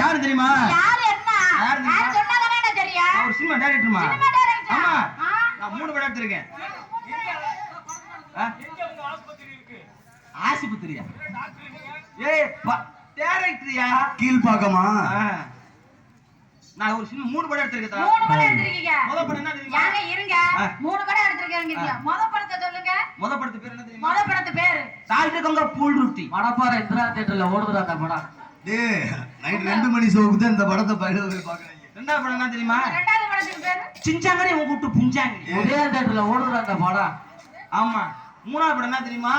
யாரு தெரியுமா? ஒரு சினிமா டைரக்டர்மா. ஆமா, நான் 3 படம் எடுத்திருக்கேன். ஆஸ்பத்திரியா? ஏய் டைரக்டரியா? கீழ்பாக்கமா? நான் ஒரு சின்ன 3 படம் எடுத்திருக்கேன். 3 படம் எடுத்திருக்கீங்க. முதல் படம் என்ன தெரியுமா? யாங்க இருங்க. 3 படம் எடுத்திருக்கீங்க. முதல் படத்தை சொல்லுங்க. முதல் படத்து பேர் என்ன தெரியுமா? முதல் படத்து பேர் சால்ட்கங்க பூல் ருட்டி. மணப்பாறை இந்திரா தியேட்டர்ல ஓடுதுடா அந்த படம். டேய் நைட் 2 மணி ஷோக்கு தான் இந்த படத்தை போய் பார்க்கறீங்க. ரெண்டாவது படம் என்ன தெரியுமா? ரெண்டாவது படத்துக்கு பேர் சிஞ்சாங்கனே உங்க கூட்டு புஞ்சாங்க. உதய தியேட்டர்ல ஓடுதுடா அந்த படம். ஆமா. மூணாவது படம் என்ன தெரியுமா?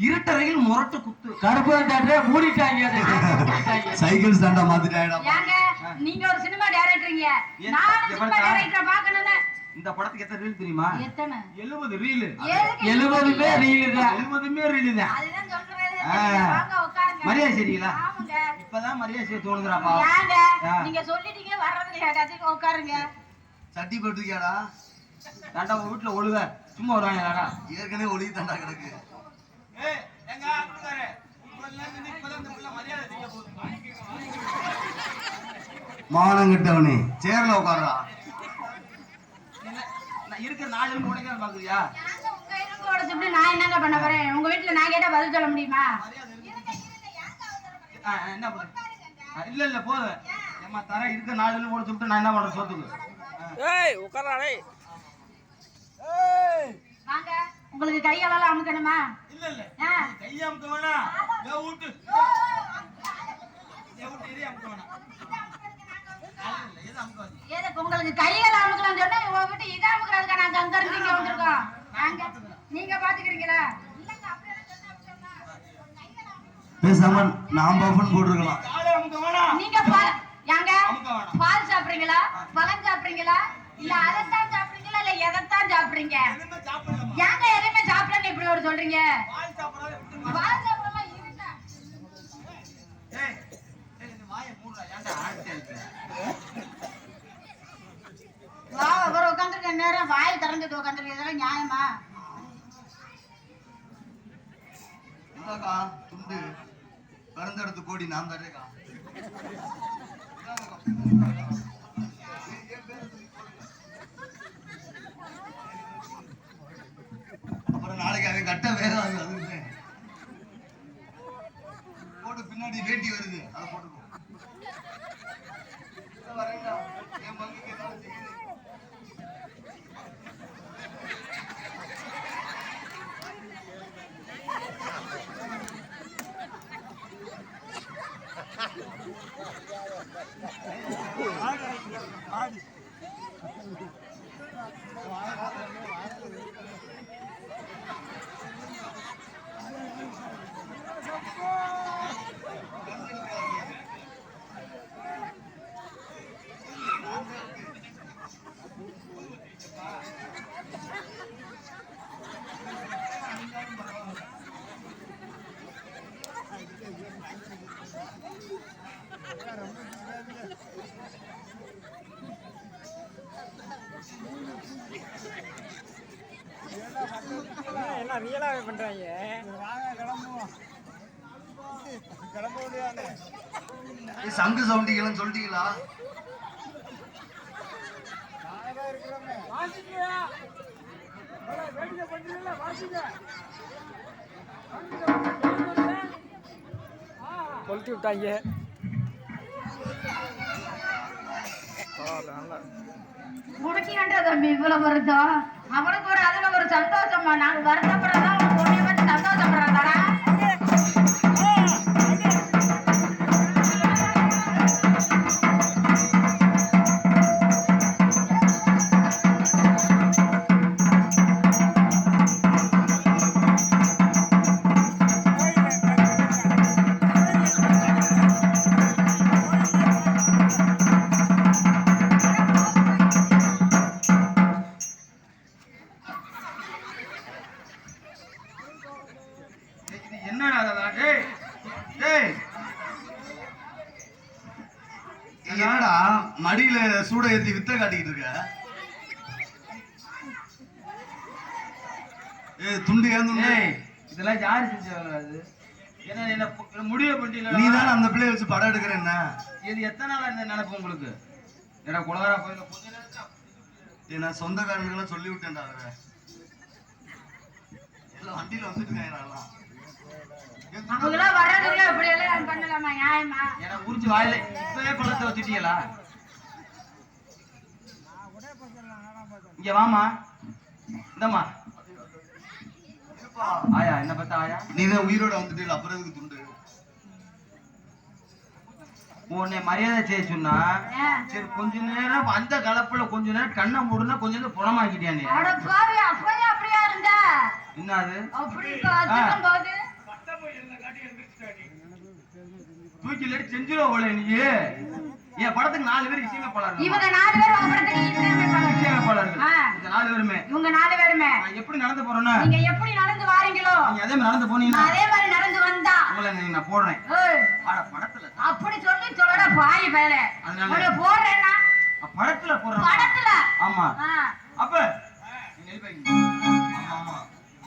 இருட்டறையில் முரட்டு குத்து. கருப்பு தியேட்டரே மூடிட்டாங்க. சைக்கிள் ஸ்டாண்டா மாத்திட்டாடா. யாங்க நீங்க ஒரு சினிமா டைரக்டர்ங்க. நான் சினிமா டைரக்டரை பார்க்கணும்னு. இந்த படத்துக்கு எத்தனை ரீல் தெரியுமா? எத்தனை? 70 ரீல். 70மே ரீல் தான். 70மே ரீல் தான். அதுதான் சொல்றேன். வாங்க உட்காருங்க. மரியாதை சரிங்களா? ஆமாங்க. இப்பதான் மரியாதை செய்ய தோணுதுடா பாவம். யாங்க நீங்க சொல்லிட்டீங்க வர்றது இல்ல. உட்காருங்க. சட்டி போட்டுக்கியாடா? தாண்டா உங்க வீட்டுல ஒழுக சும்மா வருவாங்களாடா? ஏற்கனவே ஒழுகி தாண்டா கிடக்கு. ஏய் எங்க ஆக்குறாரு? இப்பதான் இந்த புள்ள மரியாதை செய்ய போகுது. மானங்கட்டவனே சேர்ல உட்கார்றா. நான் இருக்கிற 4 எலும்பு உடைக்க பாக்குறியா? உங்க எலும்பு உடைச்சிட்டு நான் என்னங்க பண்ண போறேன்? உங்க வீட்டுல நான் கேட்டா பதில் சொல்ல முடியுமா? என்ன பண்ண? இல்ல இல்ல போதும். ஏமா தர இருக்க 4 எலும்பு உடைச்சிட்டு நான் என்ன பண்றேன் சோத்துக்கு? ஏய் உட்கார்றா டேய். ஏய் வாங்க. உங்களுக்கு கையெல்லாம் அமுக்கணுமா? இல்ல இல்ல. கை அமுக்க வேணாம். ஏ ஊட்டு. ஏ ஊட்டு ஏறி அமுக்க வேணாம். ஏதோ உங்களுக்கு கையெல்லாம் அமுக்கலாம் சொன்னா உங்க வீட்டு இத அமுக்குறதுக்கு நாங்க அங்க இருந்து இங்க வந்திருக்கோம். நாங்க நீங்க பாத்துக்கிறீங்களா? இல்லங்க அப்படியே சொன்னா பேசாம நான் பஃபன் போட்டுருக்கலாம். காலை அமுக்க வேணாம். நீங்க யாங்க பால் சாப்பிடுறீங்களா? பழம் சாப்பிடுறீங்களா? இல்ல அதத்தான் சாப்பிடுறீங்களா? இல்ல எதத்தான் சாப்பிடுறீங்க? எதுமே சாப்பிடலமா. யாங்க எதுமே சாப்பிடலன்னு இப்படி ஒரு சொல்றீங்க? பால் சாப்பிடாத விட்டுமா. பால் சாப்பிடாம இருந்தா. ஏய் ஏய் இந்த வாயை மூடுடா. ஏன்டா ஆட்டே இருக்க? வா ஒரு உட்கார்ந்திருக்க நேரம் வாய் திறந்துட்டு உட்கார்ந்திருக்க. இதெல்லாம் நியாயமா? இந்தாக்கா துண்டு பிறந்தெடுத்து கோடி நான் தரேக்கா. அப்புறம் நாளைக்கு அவன் கட்ட வேற அது போட்டு பின்னாடி வேட்டி வருது அதை போட்டுக்கோ. வரேன்டா என் பங்குக்கு ஏதாவது செய்யுது. என்ன ரியலாவே பண்றாங்க. சங்கு சவுண்டிக்கலாம் சொல்லிட்டீங்களா? கொளுத்தி விட்டாங்க. முடிக்கீங்கன்ற தம்பி இவ்வளவு வருத்தம். அவனுக்கு ஒரு அதுல ஒரு சந்தோஷமா. நாங்க வருத்தப்படுறதா அவன் பொண்ணைய பத்தி சந்தோஷப்படுறாங்கடா. என்னடா மடியில சூட ஏத்தி வித்த காட்டிக்கிட்டு இருக்க? துண்டு ஏந்து இதெல்லாம் யாரு செஞ்ச வேலை அது? ஏன்னா என்ன முடிவு பண்ணிட்டீங்களா? நீ தானே அந்த பிள்ளைய வச்சு படம் எடுக்கிற என்ன? இது எத்தனை நாளா இந்த நினைப்பு உங்களுக்கு? ஏன்னா குலகாரா கோயில கொஞ்ச நேரத்துல நான் சொந்தக்காரங்களுக்கெல்லாம் சொல்லி விட்டேன்டா அவரை. எல்லாம் வண்டியில வந்துட்டு இருக்காங்க. அவங்களாம் வர்றதுக்குள்ள இப்படி எல்லாம் பண்ணலாமா? நியாயமா? ஏன்னா உரிச்சு வாயில இப்பவே பழத்தை வச்சுட்டீங்களா? இங்க வாமா, இந்தம்மா. ஆயா என்ன பார்த்தா ஆயா? நீதான் உயிரோட வந்துட்டு அப்புறம் எதுக்கு துண்டு? உன்னை மரியாதை செய்ய சொன்னா சரி கொஞ்ச நேரம் அந்த கலப்புல கொஞ்ச நேரம் கண்ணை மூடுனா கொஞ்ச நேரம் புறமாக்கிட்டியா நீ? அட பாவி, அப்பவே அப்படியா இருந்த? என்னது அப்படி பாத்துக்கும் போது தூக்கில செஞ்சிருவ போல நீ. என் படத்துக்கு 4 பேர் இசையமைப்பாளர்கள். இவங்க 4 பேர் உங்க படத்துக்கு இசையமைப்பாளர்கள். இசையமைப்பாளர்கள் இந்த 4 பேருமே. இவங்க 4 பேருமே நான் எப்படி நடந்து போறேன்னா நீங்க எப்படி நடந்து வாரீங்களோ நீங்க அதே மாதிரி நடந்து போனீங்கன்னா அதே மாதிரி நடந்து வந்தா உங்களை நான் போடுறேன். ஏய், ஆட படத்துல அப்படி சொல்லி சொல்லட பாய் வேலை அதனால உன்னை போடுறேன்னா படத்துல போடுறேன். படத்துல ஆமா ஆ,